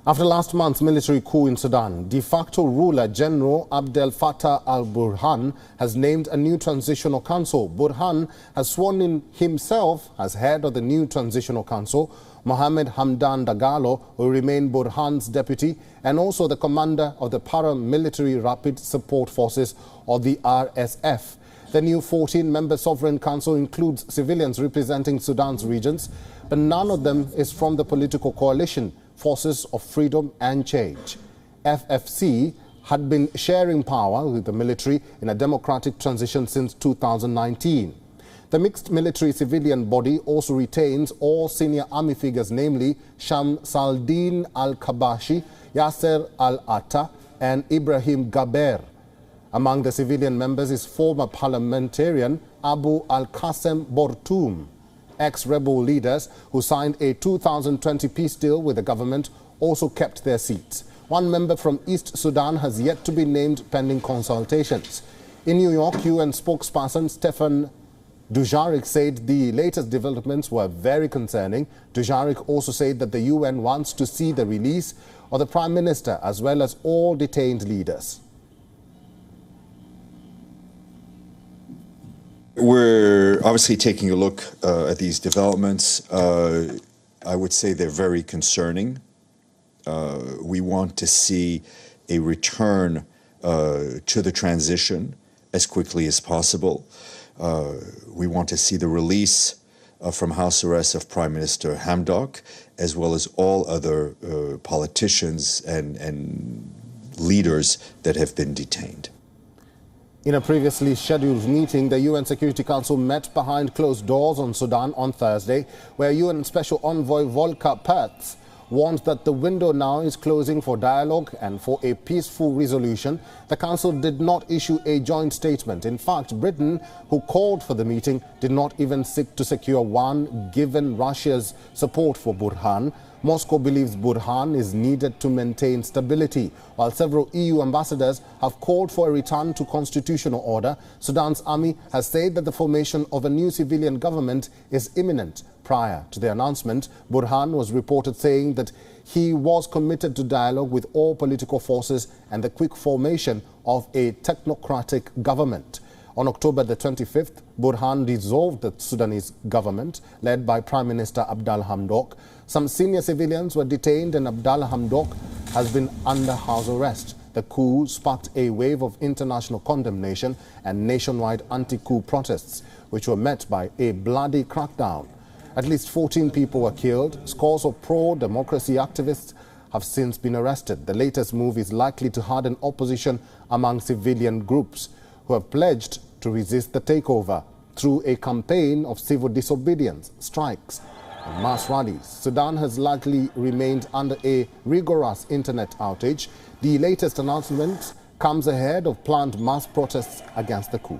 After last month's military coup in Sudan, de facto ruler General Abdel Fattah al-Burhan has named a new transitional council. Burhan has sworn in himself as head of the new transitional council. Mohamed Hamdan Dagalo will remain Burhan's deputy and also the commander of the paramilitary Rapid Support Forces, or the RSF. The new 14-member sovereign council includes civilians representing Sudan's regions, but none of them is from the political coalition Forces of Freedom and Change. FFC had been sharing power with the military in a democratic transition since 2019. The mixed military-civilian body also retains all senior army figures, namely Shamsaldin al-Kabashi, Yasser al-Atta and Ibrahim Gaber. Among the civilian members is former parliamentarian Abu al-Qassem Bortoum. Ex-rebel leaders who signed a 2020 peace deal with the government also kept their seats. One member from East Sudan has yet to be named pending consultations. In New York, UN spokesperson Stefan Dujarric said the latest developments were very concerning. Dujarric also said that the UN wants to see the release of the Prime Minister as well as all detained leaders. We're obviously taking a look at these developments. I would say they're very concerning. We want to see a return to the transition as quickly as possible. We want to see the release from house arrest of Prime Minister Hamdok, as well as all other politicians and leaders that have been detained. In a previously scheduled meeting, the UN Security Council met behind closed doors on Sudan on Thursday, where UN Special Envoy Volker Perthes warned that the window now is closing for dialogue and for a peaceful resolution. The Council did not issue a joint statement. In fact, Britain, who called for the meeting, did not even seek to secure one, given Russia's support for Burhan. Moscow believes Burhan is needed to maintain stability, while several EU ambassadors have called for a return to constitutional order. Sudan's army has said that the formation of a new civilian government is imminent. Prior to the announcement, Burhan was reported saying that he was committed to dialogue with all political forces and the quick formation of a technocratic government. On October the 25th, Burhan dissolved the Sudanese government led by Prime Minister Abdel Hamdok. Some senior civilians were detained and Abdel Hamdok has been under house arrest. The coup sparked a wave of international condemnation and nationwide anti-coup protests, which were met by a bloody crackdown. At least 14 people were killed. Scores of pro-democracy activists have since been arrested. The latest move is likely to harden opposition among civilian groups who have pledged to resist the takeover through a campaign of civil disobedience, strikes and mass rallies. Sudan has largely remained under a rigorous internet outage. The latest announcement comes ahead of planned mass protests against the coup.